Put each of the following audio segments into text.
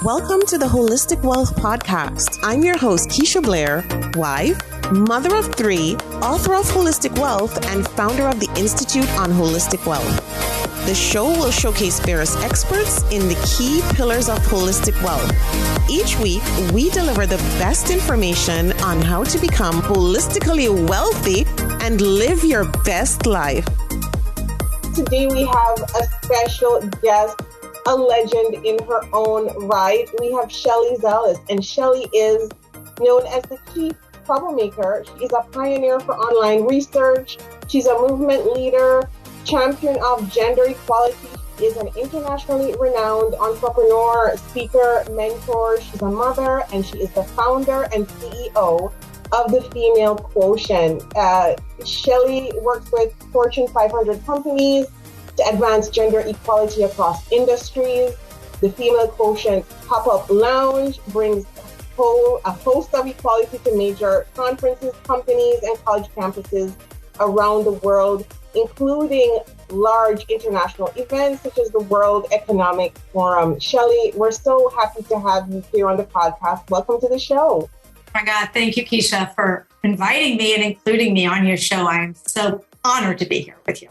Welcome to the Holistic Wealth Podcast. I'm your host, Keisha Blair, wife, mother of 3, author of Holistic Wealth, and founder of the Institute on Holistic Wealth. The show will showcase various experts in the key pillars of holistic wealth. Each week, we deliver the best information on how to become holistically wealthy and live your best life. Today, we have a special guest, a legend in her own right. We have Shelley Zalis, and Shelley is known as the chief troublemaker. She is a pioneer for online research. She's a movement leader, champion of gender equality. She is an internationally renowned entrepreneur, speaker, mentor. She's a mother, and she is the founder and CEO of the Female Quotient. Shelley works with Fortune 500 companies to advance gender equality across industries. The Female Quotient pop-up lounge brings a host of equality to major conferences, companies, and college campuses around the world, including large international events such as the World Economic Forum. Shelley, we're so happy to have you here on the podcast. Welcome to the show. Oh my God, thank you, Keisha, for inviting me and including me on your show. I'm so honored to be here with you.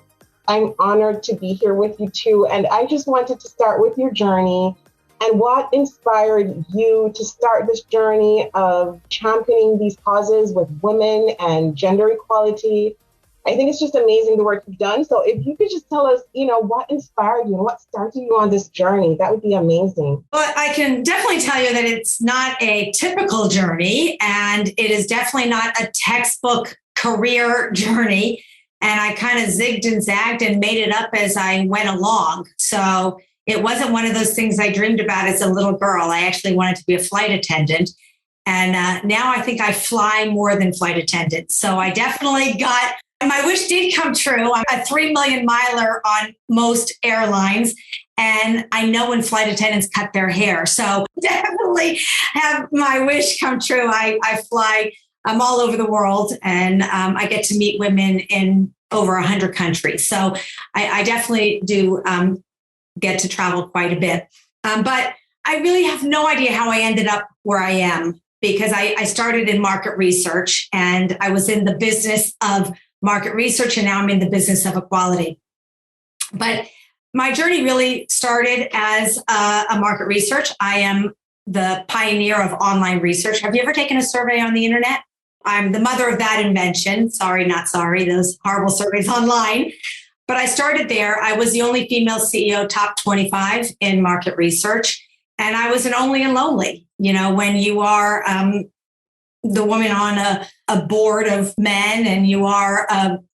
I'm honored to be here with you too. And I just wanted to start with your journey and what inspired you to start this journey of championing these causes with women and gender equality. I think it's just amazing the work you've done. So if you could just tell us, what inspired you and what started you on this journey, that would be amazing. Well, I can definitely tell you that it's not a typical journey, and it is definitely not a textbook career journey. And I kind of zigged and zagged and made it up as I went along. So it wasn't one of those things I dreamed about as a little girl. I actually wanted to be a flight attendant. And now I think I fly more than flight attendant. So I definitely got, my wish did come true. I'm a 3 million miler on most airlines. And I know when flight attendants cut their hair. So definitely have my wish come true. I fly. I'm all over the world, and I get to meet women in over 100 countries. So I definitely do get to travel quite a bit. But I really have no idea how I ended up where I am, because I started in market research, and I was in the business of market research, and now I'm in the business of equality. But my journey really started as a market research. I am the pioneer of online research. Have you ever taken a survey on the internet? I'm the mother of that invention. Sorry, not sorry, those horrible surveys online. But I started there. I was the only female CEO, top 25 in market research. And I was an only and lonely. When you are the woman on a board of men, and you are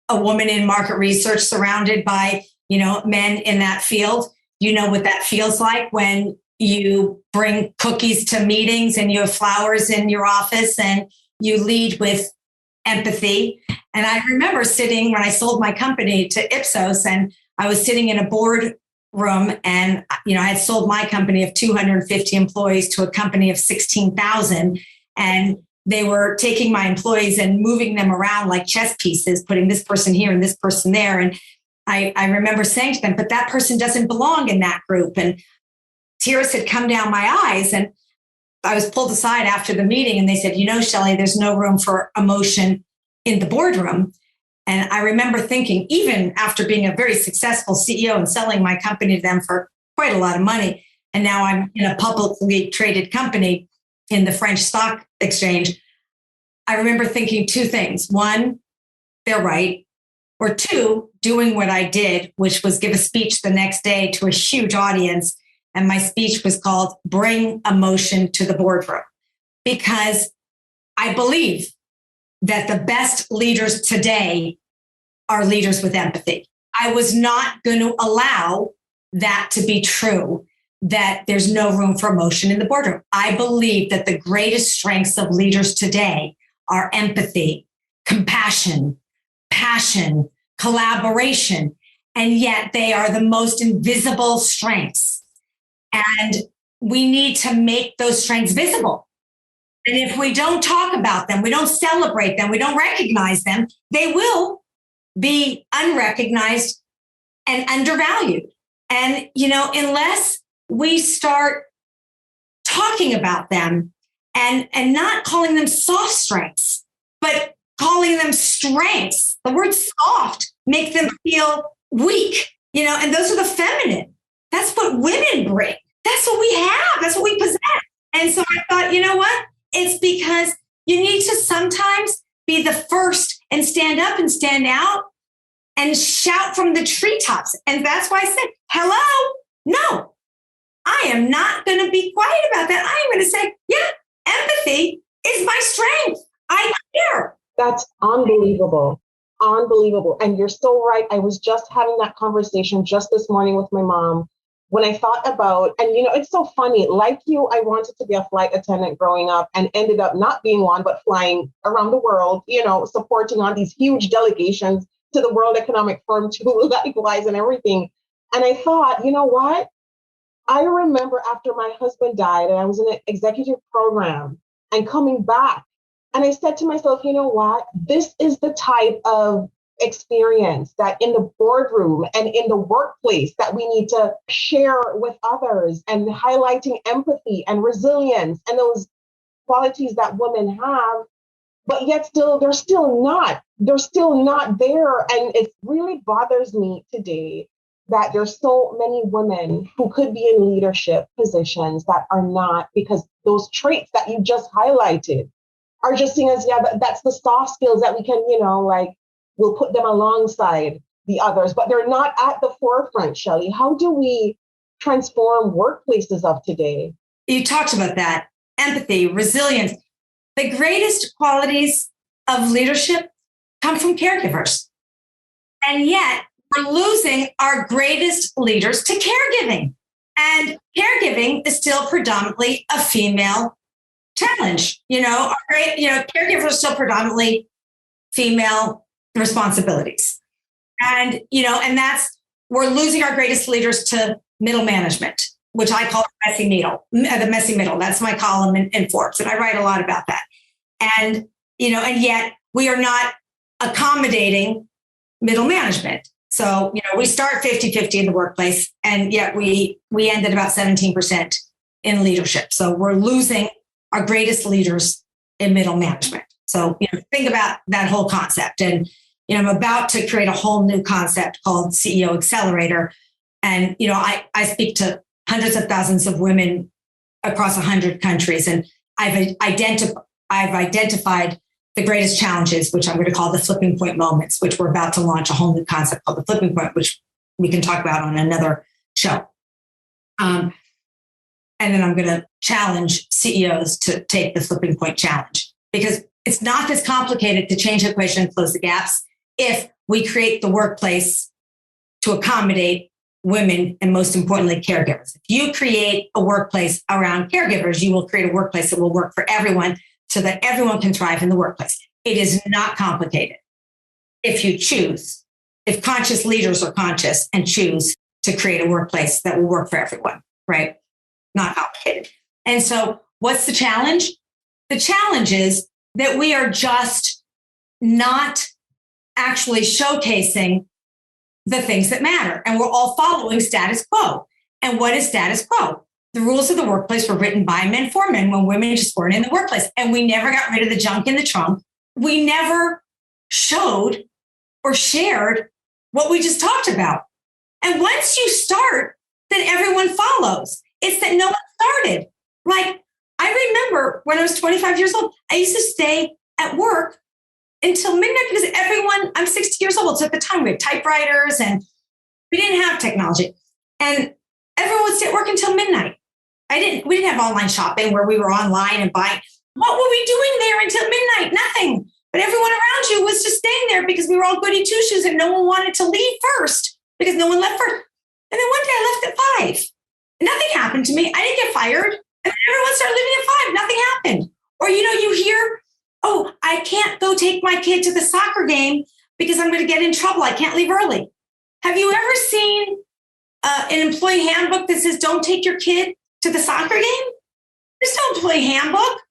a woman in market research surrounded by, men in that field, you know what that feels like when you bring cookies to meetings and you have flowers in your office and you lead with empathy. And I remember sitting when I sold my company to Ipsos, and I was sitting in a board room, and I had sold my company of 250 employees to a company of 16,000. And they were taking my employees and moving them around like chess pieces, putting this person here and this person there. And I remember saying to them, but that person doesn't belong in that group. And tears had come down my eyes. And I was pulled aside after the meeting, and they said, Shelley, there's no room for emotion in the boardroom. And I remember thinking, even after being a very successful CEO and selling my company to them for quite a lot of money, and now I'm in a publicly traded company in the French stock exchange, I remember thinking 2 things. 1, they're right. Or 2, doing what I did, which was give a speech the next day to a huge audience. And my speech was called Bring Emotion to the Boardroom, because I believe that the best leaders today are leaders with empathy. I was not going to allow that to be true, that there's no room for emotion in the boardroom. I believe that the greatest strengths of leaders today are empathy, compassion, passion, collaboration, and yet they are the most invisible strengths. And we need to make those strengths visible. And if we don't talk about them, we don't celebrate them, we don't recognize them, they will be unrecognized and undervalued. And, unless we start talking about them and not calling them soft strengths, but calling them strengths. The word soft makes them feel weak, and those are the feminine. That's what women bring. That's what we have. That's what we possess. And so I thought, you know what? It's because you need to sometimes be the first and stand up and stand out and shout from the treetops. And that's why I said, hello, no, I am not going to be quiet about that. I am going to say, yeah, empathy is my strength. I care. That's unbelievable. Unbelievable. And you're so right. I was just having that conversation just this morning with my mom when I thought about, and it's so funny, like you, I wanted to be a flight attendant growing up and ended up not being one, but flying around the world, supporting on these huge delegations to the World Economic Forum too, likewise and everything. And I thought, you know what? I remember after my husband died and I was in an executive program and coming back, and I said to myself, you know what? This is the type of experience that in the boardroom and in the workplace that we need to share with others, and highlighting empathy and resilience and those qualities that women have, but yet they're still not there. And it really bothers me today that there's so many women who could be in leadership positions that are not, because those traits that you just highlighted are just seen as, that's the soft skills that we can, we'll put them alongside the others, but they're not at the forefront. Shelley, how do we transform workplaces of today? You talked about that. Empathy, resilience. The greatest qualities of leadership come from caregivers. And yet we're losing our greatest leaders to caregiving. And caregiving is still predominantly a female challenge. Caregivers are still predominantly female responsibilities. And, we're losing our greatest leaders to middle management, which I call the messy middle. That's my column in Forbes. And I write a lot about that. And, and yet we are not accommodating middle management. So, we start 50-50 in the workplace, and yet we end at about 17% in leadership. So we're losing our greatest leaders in middle management. So, think about that whole concept. And, I'm about to create a whole new concept called CEO Accelerator. And, I speak to hundreds of thousands of women across 100 countries. And I've identified the greatest challenges, which I'm going to call the flipping point moments, which we're about to launch a whole new concept called the flipping point, which we can talk about on another show. And then I'm going to challenge CEOs to take the flipping point challenge, because it's not this complicated to change the equation and close the gaps if we create the workplace to accommodate women and, most importantly, caregivers. If you create a workplace around caregivers, you will create a workplace that will work for everyone so that everyone can thrive in the workplace. It is not complicated if you choose, if conscious leaders are conscious and choose to create a workplace that will work for everyone, right? Not complicated. And so what's the challenge? The challenge is that we are just not actually showcasing the things that matter. And we're all following status quo. And what is status quo? The rules of the workplace were written by men for men when women just weren't in the workplace. And we never got rid of the junk in the trunk. We never showed or shared what we just talked about. And once you start, then everyone follows. It's that no one started. Like, I remember when I was 25 years old, I used to stay at work until midnight because I'm 60 years old. So at the time we had typewriters and we didn't have technology. And everyone would stay at work until midnight. We didn't have online shopping where we were online and buying. What were we doing there until midnight? Nothing. But everyone around you was just staying there because we were all goody two shoes and no one wanted to leave first because no one left first. And then one day I left at 5. Nothing happened to me. I didn't get fired. And everyone started leaving at 5. Nothing happened. Or, you hear, oh, I can't go take my kid to the soccer game because I'm going to get in trouble. I can't leave early. Have you ever seen an employee handbook that says don't take your kid to the soccer game? There's no employee handbook.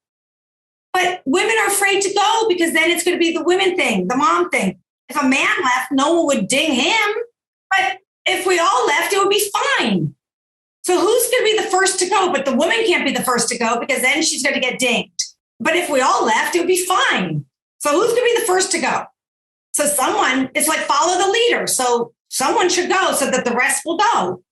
But women are afraid to go because then it's going to be the women thing, the mom thing. If a man left, no one would ding him. But if we all left, it would be fine. So who's going to be the first to go? But the woman can't be the first to go because then she's going to get dinged. But if we all left, it would be fine. So who's going to be the first to go? So someone, it's like follow the leader. So someone should go so that the rest will go.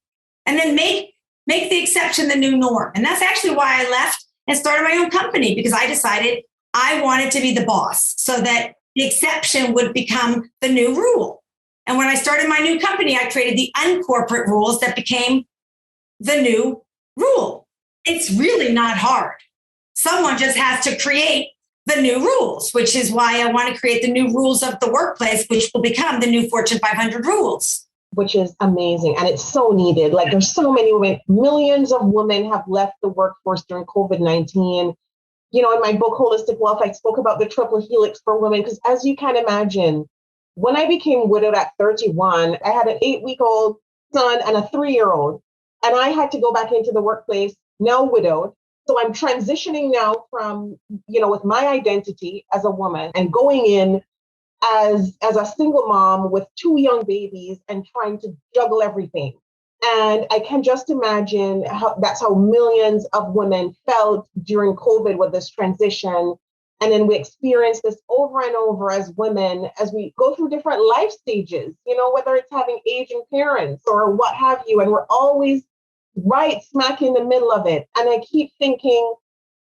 And then make the exception the new norm. And that's actually why I left and started my own company, because I decided I wanted to be the boss so that the exception would become the new rule. And when I started my new company, I created the uncorporate rules that became the new rule. It's really not hard. Someone just has to create the new rules, which is why I want to create the new rules of the workplace, which will become the new Fortune 500 rules. Which is amazing. And it's so needed. Like there's so many women, millions of women have left the workforce during COVID-19. You know, in my book, Holistic Wealth, I spoke about the Triple Helix for women, because as you can imagine, when I became widowed at 31, I had an 8-week-old son and a 3-year-old, and I had to go back into the workplace, now widowed. So I'm transitioning now from, with my identity as a woman and going in as a single mom with 2 young babies and trying to juggle everything. And I can just imagine that's how millions of women felt during COVID with this transition. And then we experience this over and over as women as we go through different life stages, whether it's having aging parents or what have you. And we're always right smack in the middle of it. And I keep thinking,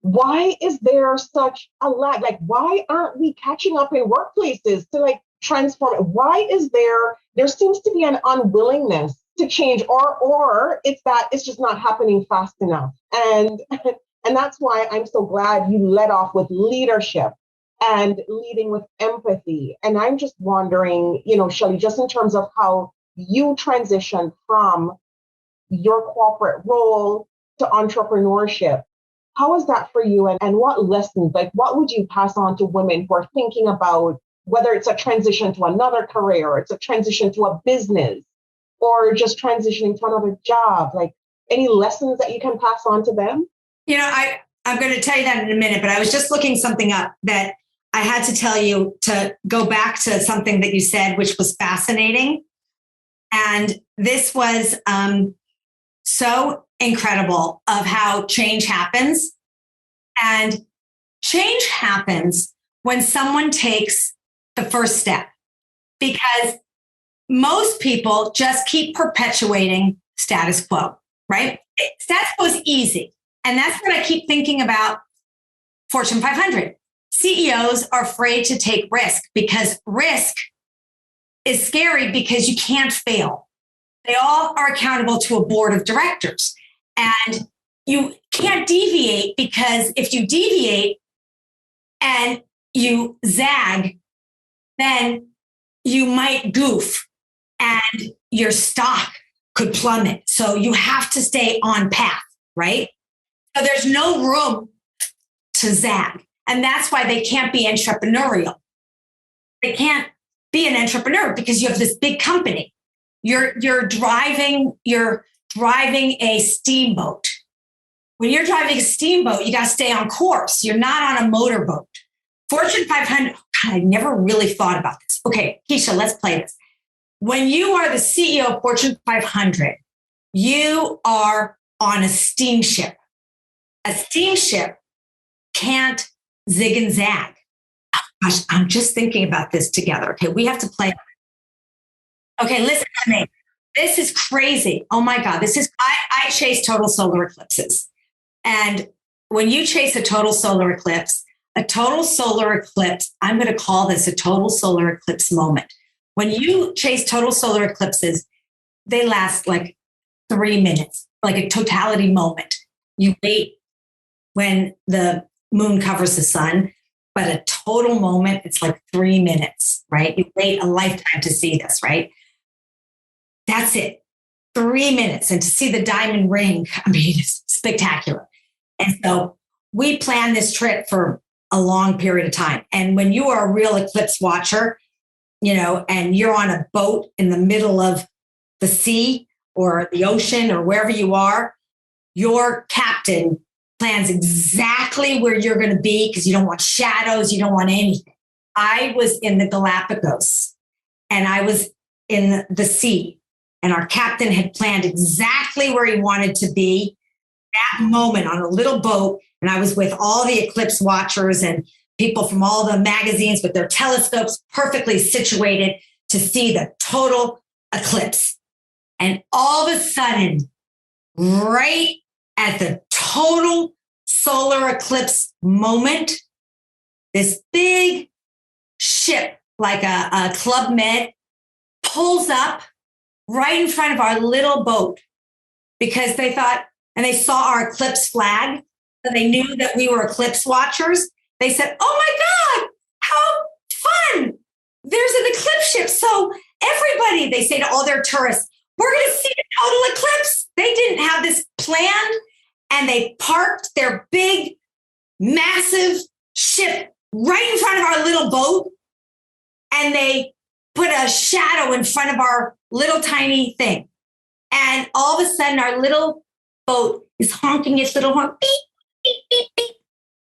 why is there such a lag? Like, why aren't we catching up in workplaces to transform it? Why is there seems to be an unwillingness to change, or it's just not happening fast enough. And that's why I'm so glad you led off with leadership and leading with empathy. And I'm just wondering, Shelley, just in terms of how you transitioned from your corporate role to entrepreneurship, how is that for you? And what lessons, what would you pass on to women who are thinking about whether it's a transition to another career, or it's a transition to a business, or just transitioning to another job? Any lessons that you can pass on to them? I'm going to tell you that in a minute, but I was just looking something up that I had to tell you to go back to something that you said, which was fascinating. And this was so incredible of how change happens. And change happens when someone takes the first step, because most people just keep perpetuating status quo, right? Status quo is easy. And that's what I keep thinking about Fortune 500. CEOs are afraid to take risk because risk is scary because you can't fail. They all are accountable to a board of directors. And you can't deviate, because if you deviate and you zag, then you might goof and your stock could plummet. So you have to stay on path, right? So there's no room to zag. And that's why they can't be entrepreneurial. They can't be an entrepreneur because you have this big company. You're driving a steamboat. When you're driving a steamboat, you got to stay on course. You're not on a motorboat. Fortune 500, God, I never really thought about this. Okay, Keisha, let's play this. When you are the CEO of Fortune 500, you are on a steamship. A steamship can't zig and zag. Gosh, I'm just thinking about this together. Okay, we have to play. Okay, listen to me. This is crazy. Oh my God, I chase total solar eclipses. And when you chase a total solar eclipse, I'm going to call this a total solar eclipse moment. When you chase total solar eclipses, they last 3 minutes, like a totality moment. You wait when the moon covers the sun, but a total moment, it's 3 minutes, right? You wait a lifetime to see this, right? That's it. 3 minutes. And to see the diamond ring, it's spectacular. And so we planned this trip for a long period of time. And when you are a real eclipse watcher, and you're on a boat in the middle of the sea or the ocean or wherever you are, your captain plans exactly where you're going to be, because you don't want shadows. You don't want anything. I was in the Galapagos and I was in the sea. and our captain had planned exactly where he wanted to be that moment on a little boat. And I was with all the eclipse watchers and people from all the magazines with their telescopes perfectly situated to see the total eclipse. And all of a sudden, right at the total solar eclipse moment, this big ship, like a Club Med, pulls up right in front of our little boat because they thought, and they saw our eclipse flag, and they knew that we were eclipse watchers. They said, oh my God, how fun. There's an eclipse ship. So everybody, they say to all their tourists, we're going to see the total eclipse. They didn't have this planned, and they parked their big, massive ship right in front of our little boat, and they put a shadow in front of our little tiny thing. And all of a sudden, our little boat is honking its little horn, beep, beep, beep, beep.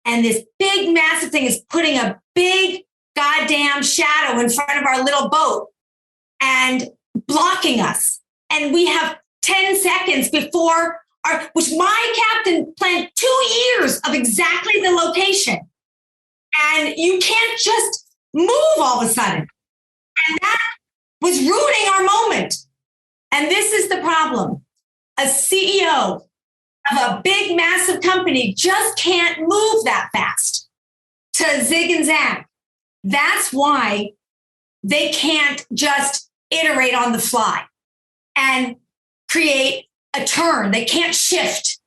And this big, massive thing is putting a big goddamn shadow in front of our little boat and blocking us. And we have 10 seconds before which my captain planned 2 years of exactly the location. And you can't just move all of a sudden. And that was ruining our moment. And this is the problem. A CEO of a big, massive company just can't move that fast to zig and zag. That's why they can't just iterate on the fly and create a turn. They can't shift.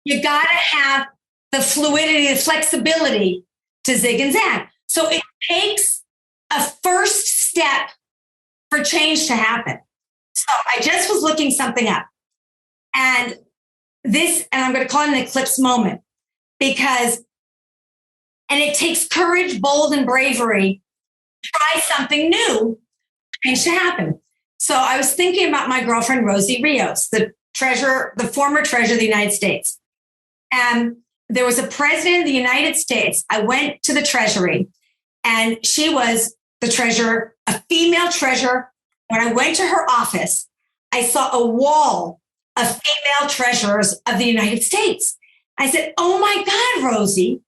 You got to have the fluidity, the flexibility to zig and zag. So it takes a first step for change to happen. So I just was looking something up, and I'm going to call it an eclipse moment and it takes courage, bold, and bravery to try something new, change to happen. So I was thinking about my girlfriend, Rosie Rios, the former treasurer of the United States. And there was a president of the United States. I went to the treasury, and she was the treasurer, a female treasurer. When I went to her office, I saw a wall of female treasurers of the United States. I said, oh my God, Rosie,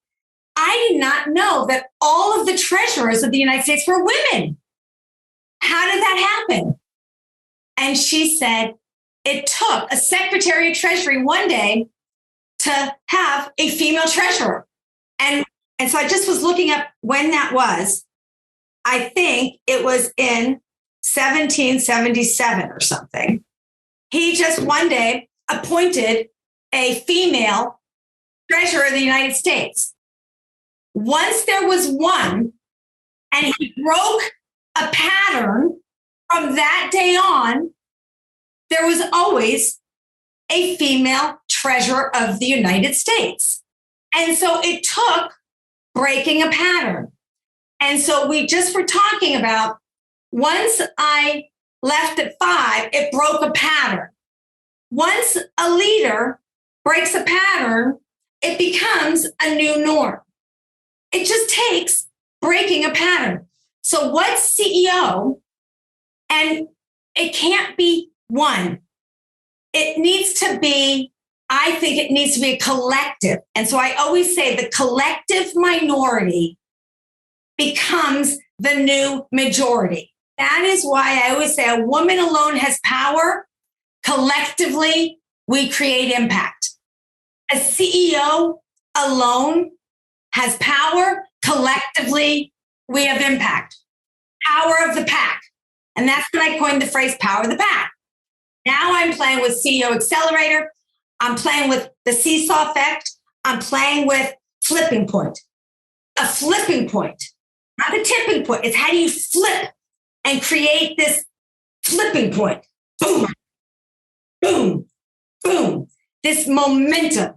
I did not know that all of the treasurers of the United States were women. How did that happen? And she said, it took a secretary of treasury one day to have a female treasurer. And so I just was looking up when that was. I think it was in 1777 or something. He just one day appointed a female treasurer of the United States. Once there was one, and he broke a pattern from that day on, there was always a female treasurer of the United States. And so it took breaking a pattern. And so we just were talking about once I left at 5, it broke a pattern. Once a leader breaks a pattern, it becomes a new norm. It just takes breaking a pattern. So what's CEO? And it can't be one. It needs to be, I think it needs to be a collective. And so I always say the collective minority becomes the new majority. That is why I always say a woman alone has power. Collectively, we create impact. A CEO alone has power. Collectively, we have impact. Power of the pack. And that's when I coined the phrase power of the pack. Now I'm playing with CEO Accelerator. I'm playing with the seesaw effect. I'm playing with flipping point. A flipping point, not a tipping point. It's how do you flip and create this flipping point. Boom, boom, boom. This momentum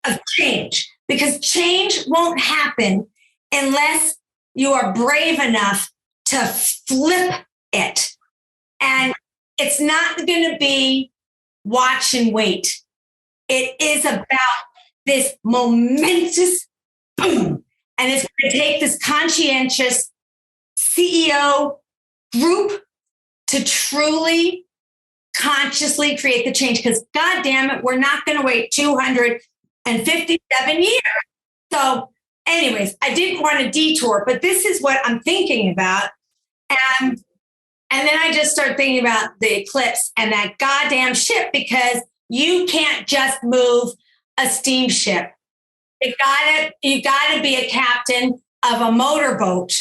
of change. Because change won't happen unless you are brave enough to flip it. And it's not going to be watch and wait. It is about this momentous boom. And it's going to take this conscientious CEO group to truly consciously create the change, because God damn it, we're not going to wait 257 years. So anyways, I didn't want to detour, but this is what I'm thinking about. And then I just start thinking about the eclipse and that goddamn ship, because you can't just move a steamship. You gotta be a captain of a motorboat.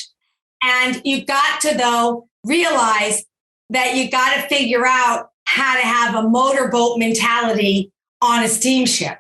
And you got to, though, realize that you got to figure out how to have a motorboat mentality on a steamship.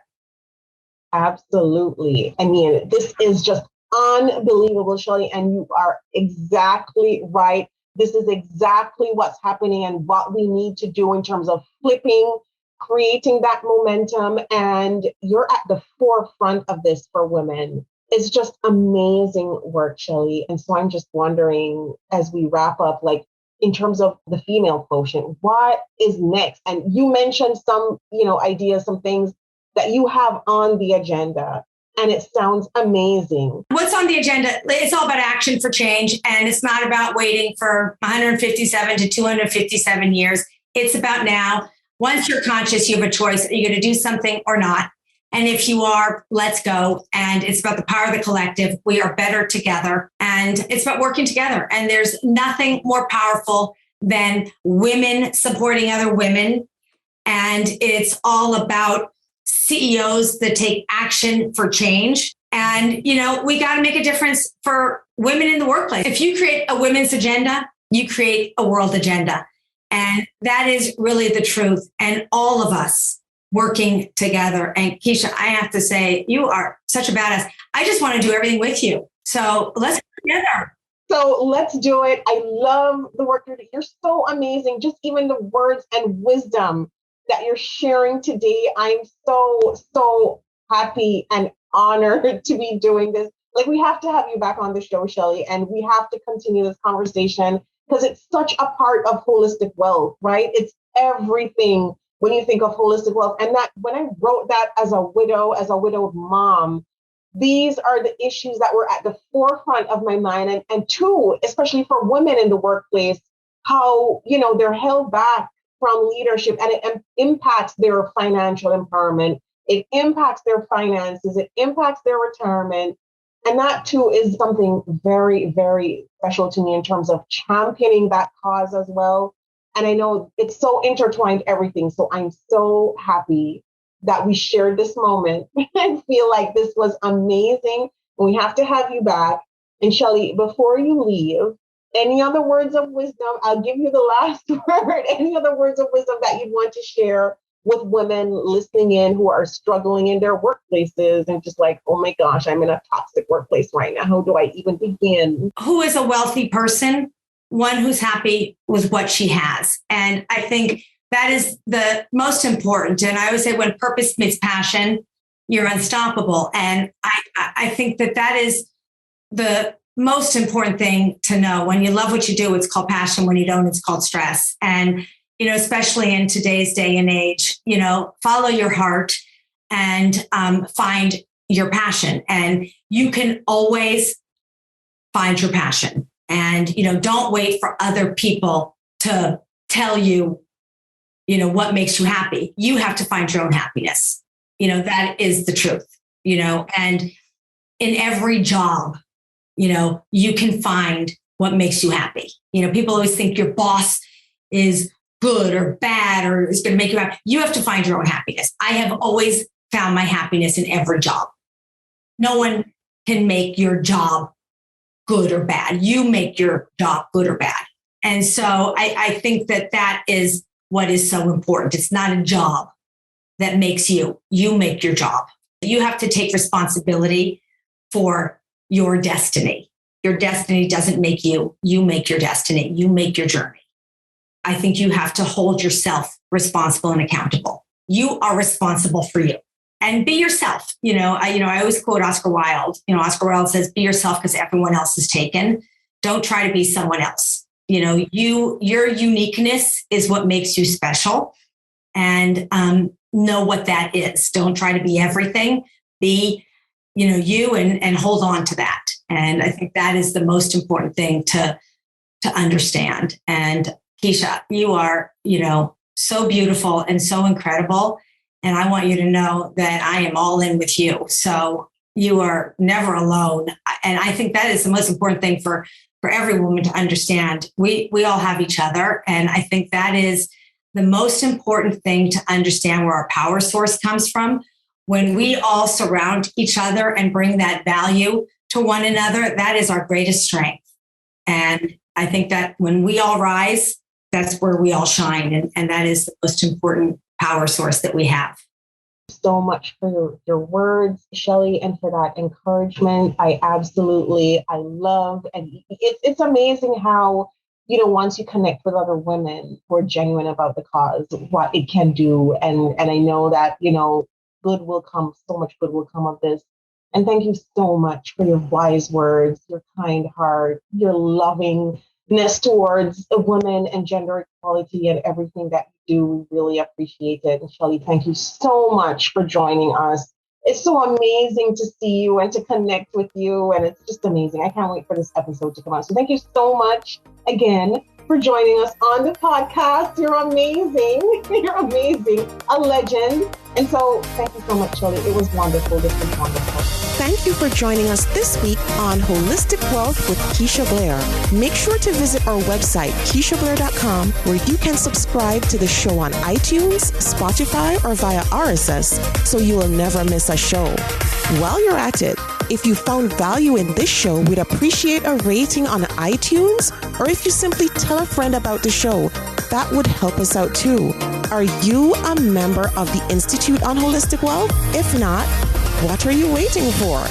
Absolutely. I mean, this is just unbelievable, Shelley, and you are exactly right. This is exactly what's happening and what we need to do in terms of flipping, creating that momentum. And you're at the forefront of this for women. It's just amazing work, Shelley. And so I'm just wondering, as we wrap up, like in terms of the female quotient, what is next? And you mentioned some, ideas, some things that you have on the agenda. And it sounds amazing. What's on the agenda? It's all about action for change. And it's not about waiting for 157 to 257 years. It's about now. Once you're conscious, you have a choice. Are you going to do something or not? And if you are, let's go. And it's about the power of the collective. We are better together. And it's about working together. And there's nothing more powerful than women supporting other women. And it's all about CEOs that take action for change. And, we got to make a difference for women in the workplace. If you create a women's agenda, you create a world agenda. And that is really the truth. And all of us working together. And Keisha, I have to say, you are such a badass. I just want to do everything with you. So let's get together. So let's do it. I love the work you're doing. You're so amazing. Just even the words and wisdom that you're sharing today. I'm so happy and honored to be doing this. Like, we have to have you back on the show, Shelley, and we have to continue this conversation because it's such a part of holistic wealth, right? It's everything when you think of holistic wealth. And that when I wrote that as a widowed mom, these are the issues that were at the forefront of my mind. And two, especially for women in the workplace, how, they're held back from leadership, and it impacts their financial empowerment. It impacts their finances. It impacts their retirement. And that too is something very, very special to me in terms of championing that cause as well. And I know it's so intertwined, everything. So I'm so happy that we shared this moment. I feel like this was amazing. And we have to have you back. And Shelley, before you leave, any other words of wisdom? I'll give you the last word. Any other words of wisdom that you'd want to share with women listening in who are struggling in their workplaces and just like, oh my gosh, I'm in a toxic workplace right now. How do I even begin? Who is a wealthy person? One who's happy with what she has. And I think that is the most important. And I always say when purpose meets passion, you're unstoppable. And I think that is the most important thing to know. When you love what you do, it's called passion. When you don't, it's called stress. And, especially in today's day and age, follow your heart and find your passion. And you can always find your passion. And, don't wait for other people to tell you, what makes you happy. You have to find your own happiness. That is the truth, and in every job, you can find what makes you happy. People always think your boss is good or bad or is going to make you happy. You have to find your own happiness. I have always found my happiness in every job. No one can make your job good or bad. You make your job good or bad. And so I think that is what is so important. It's not a job that makes you. You make your job. You have to take responsibility for your destiny. Your destiny doesn't make you. You make your destiny. You make your journey. I think you have to hold yourself responsible and accountable. You are responsible for you. And be yourself. I always quote Oscar Wilde. Oscar Wilde says, be yourself because everyone else is taken. Don't try to be someone else. Your uniqueness is what makes you special. And know what that is. Don't try to be everything. Be, you and hold on to that. And I think that is the most important thing to understand. And Keisha, you are, so beautiful and so incredible. And I want you to know that I am all in with you. So you are never alone. And I think that is the most important thing for every woman to understand. We all have each other. And I think that is the most important thing to understand, where our power source comes from. When we all surround each other and bring that value to one another, that is our greatest strength. And I think that when we all rise, that's where we all shine. And that is the most important power source that we have. So much for your words, Shelley, and for that encouragement. I love, and it's amazing how, once you connect with other women who are genuine about the cause, what it can do. And I know that, good will come, so much good will come of this. And thank you so much for your wise words, your kind heart, your lovingness towards women and gender equality and everything that you do. We really appreciate it. And Shelley, thank you so much for joining us. It's so amazing to see you and to connect with you. And it's just amazing. I can't wait for this episode to come out. So thank you so much again for joining us on the podcast. You're amazing. You're amazing. A legend. And so thank you so much, Shelley. It was wonderful. This was wonderful. Thank you for joining us this week on Holistic Wealth with Keisha Blair. Make sure to visit our website, KeishaBlair.com, where you can subscribe to the show on iTunes, Spotify, or via RSS, so you will never miss a show. While you're at it, if you found value in this show, we'd appreciate a rating on iTunes, or if you simply tell a friend about the show, that would help us out too. Are you a member of the Institute on Holistic Wealth? If not, what are you waiting for?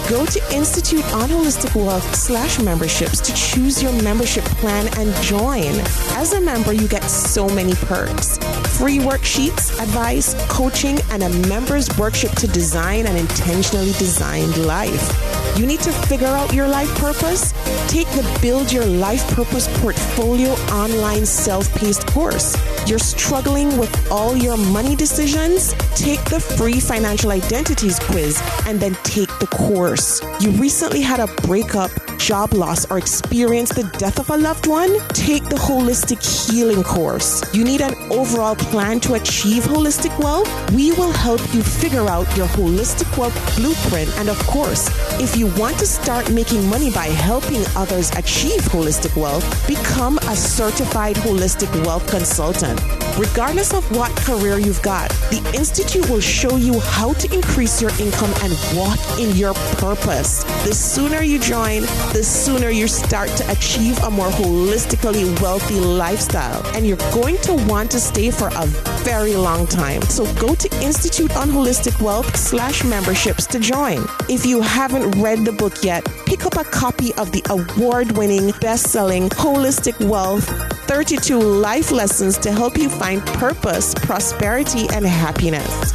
Go to Institute on Holistic Wealth /memberships to choose your membership plan and join. As a member, you get so many perks. Free worksheets, advice, coaching, and a member's workshop to design an intentionally designed life. You need to figure out your life purpose? Take the Build Your Life Purpose Portfolio online self-paced course. You're struggling with all your money decisions? Take the free financial identities quiz and then take the course. You recently had a breakup, job loss, or experienced the death of a loved one? Take the Holistic Healing course. You need an overall plan to achieve holistic wealth? We will help you figure out your holistic wealth blueprint. And of course, if you want to start making money by helping others achieve holistic wealth, become a certified holistic wealth consultant. Regardless of what career you've got, the Institute will show you how to increase your income and walk in your purpose. The sooner you join, the sooner you start to achieve a more holistically wealthy lifestyle. And you're going to want to stay for a very long time. So go to Institute on Holistic Wealth /memberships to join. If you haven't read the book yet, pick up a copy of the award-winning, best-selling Holistic Wealth 32 Life Lessons to help you find purpose, prosperity, and happiness.